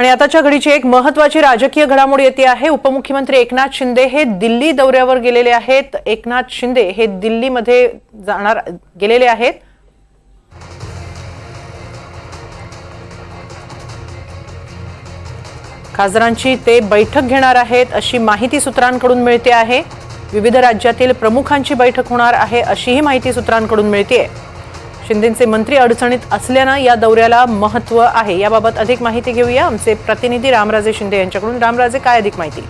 आणि आताच्या घडीची एक महत्त्वाची राजकीय घडामोड येते आहे। उपमुख्यमंत्री एकनाथ शिंदे हे दिल्ली दौऱ्यावर गेलेले आहेत। एकनाथ शिंदे हे दिल्लीमध्ये गेलेले आहेत। खासदारांची ते बैठक घेणार आहेत अशी माहिती सूत्रांकडून मिळते आहे। विविध राज्यातील प्रमुखांची बैठक होणार आहे अशीही माहिती सूत्रांकडून मिळते। शिंदेंचे मंत्री अडचणीत असल्याने या दौऱ्याला महत्त्व आहे। याबाबत अधिक माहिती घेऊया आमचे प्रतिनिधी रामराजे शिंदे यांच्याकडून। रामराजे, काय अधिक माहिती?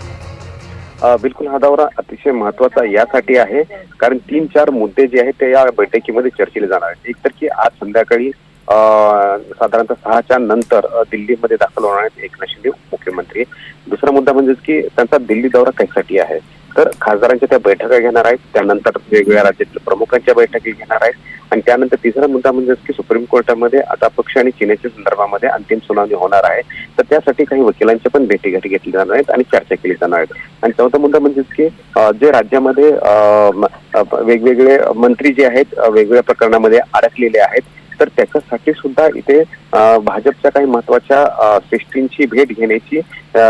बिलकुल, हा दौरा अतिशय महत्त्वाचा यासाठी आहे कारण 3-4 मुद्दे जे आहेत ते या बैठकीमध्ये चर्चेले जाणार आहेत। एक तर की आज संध्याकाळी साधारणतः 6च्या नंतर दिल्लीमध्ये दाखल होणार आहेत एकनाथ शिंदे मुख्यमंत्री। दुसरा मुद्दा म्हणजे की त्यांचा दिल्ली दौरा कशासाठी आहे, तर खासदारांच्या त्या बैठका घेणार आहेत, त्यानंतर वेगवेगळ्या राज्यातील प्रमुखांच्या बैठकी घेणार आहेत आणि त्यानंतर तिसरा मुद्दा म्हणजे की सुप्रीम कोर्टामध्ये आता पक्ष आणि चिन्हाच्या संदर्भामध्ये अंतिम सुनावणी होणार आहे, तर त्यासाठी काही वकिलांच्या पण भेटीगाठी घेतली जाणार आहेत आणि चर्चा केली जाणार आहेत। आणि चौथा मुद्दा म्हणजे की जे राज्यामध्ये वेगवेगळे मंत्री जे आहेत वेगवेगळ्या प्रकरणामध्ये अडकलेले आहेत, तर त्याच्यासाठी सुद्धा इथे भाजपच्या काही महत्वाच्या श्रेष्ठींची भेट घेण्याची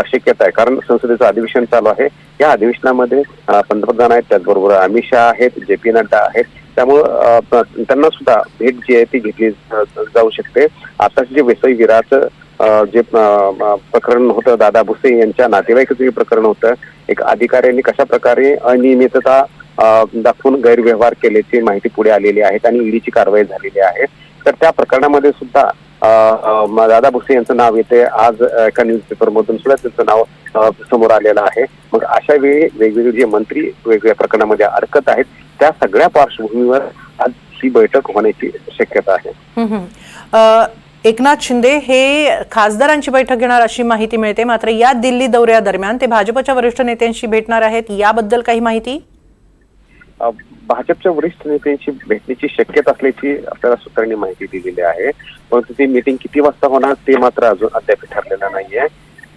शक्यता आहे। कारण संसदेचं अधिवेशन चालू आहे, या अधिवेशनामध्ये पंतप्रधान आहेत, त्याचबरोबर अमित शहा आहेत, जे.पी. नड्डा आहेत, त्यामुळं त्यांना सुद्धा भेट जी आहे ती घेतली जाऊ शकते। आता जे वसई विराचं जे प्रकरण होतं, दादा भुसे यांच्या नातेवाईकाचं जे प्रकरण होतं, एक अधिकाऱ्यांनी कशा प्रकारे अनियमितता दाखवून गैरव्यवहार केल्याची माहिती पुढे आलेली आहे आणि ईडीची कारवाई झालेली आहे, तर त्या प्रकरणामध्ये सुद्धा दादा भुसे यांचं नाव येते। आज एका न्यूजपेपर मधून सुद्धा त्यांचं नाव समोर आलेलं आहे। मग अशा वेळी वेगवेगळे जे मंत्री वेगवेगळ्या प्रकरणामध्ये अडकत आहेत, त्या सगळ्या पार्श्वभूमीवर आज ही बैठक होण्याची शक्यता आहे। एकनाथ शिंदे हे खासदारांची बैठक घेणार अशी माहिती मिळते, मात्र या दिल्ली दौऱ्यादरम्यान ते भाजपच्या वरिष्ठ नेत्यांशी भेटणार आहेत, याबद्दल काही माहिती? भाजपच्या वरिष्ठ नेत्यांशी भेटण्याची शक्यता असल्याची आपल्याला सूत्रांनी माहिती दिलेली आहे, परंतु ती मीटिंग किती वाजता होणार ते मात्र अजून अद्याप ठरलेलं नाहीये।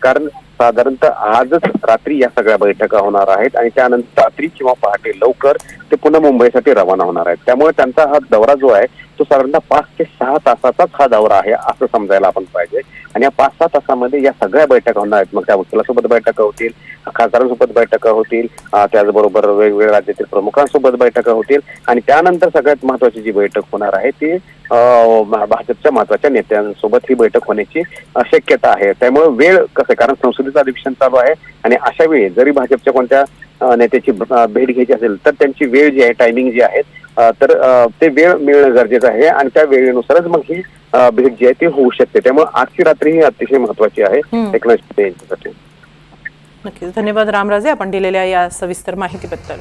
कारण साधारणतः आजच रात्री या सगळ्या बैठका होणार आहेत आणि त्यानंतर रात्री किंवा पहाटे लवकर ते पुन्हा मुंबईसाठी रवाना होणार आहेत। त्यामुळे त्यांचा हा दौरा जो आहे तो साधारणतः 5 ते 6 तासाचाच हा दौरा आहे असं समजायला आपण पाहिजे। आणि या 5-6 तासामध्ये या सगळ्या बैठका होणार आहेत। मग त्या वकिलासोबत बैठका होतील, खासदारांसोबत बैठका होतील, त्याचबरोबर वेगवेगळ्या राज्यातील प्रमुखांसोबत बैठका होतील आणि त्यानंतर सगळ्यात महत्वाची जी बैठक होणार आहे ती भाजपच्या महत्वाच्या नेत्यांसोबत ही बैठक होण्याची शक्यता आहे। त्यामुळे वेळ कसं, कारण संसदेचं अधिवेशन चालू आहे आणि अशा वेळी जरी भाजपच्या कोणत्या नेत्याची भेट घ्यायची असेल तर त्यांची वेळ जी आहे, टायमिंग जी आहे, तर ते वेळ मिळणं गरजेचं आहे आणि त्या वेळेनुसारच मग ही भेट जी आहे ती होऊ शकते। त्यामुळे आजची रात्री ही अतिशय महत्वाची आहे एकनाथ शिंदे यांच्यासाठी। नक्कीच, धन्यवाद रामराजे आपण दिलेल्या या सविस्तर माहितीबद्दल।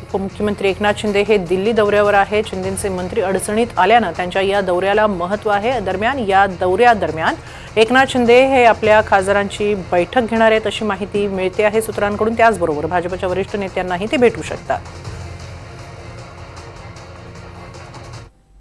उपमुख्यमंत्री एकनाथ शिंदे हे दिल्ली दौऱ्यावर आहेत। शिंदेंचे मंत्री अडचणीत आल्यानं त्यांच्या या दौऱ्याला महत्त्व आहे। दरम्यान या दौऱ्यादरम्यान एकनाथ शिंदे हे आपल्या खासदारांची बैठक घेणार आहेत अशी माहिती मिळते आहे सूत्रांकडून। त्याचबरोबर भाजपच्या वरिष्ठ नेत्यांनाही ते भेटू शकतात।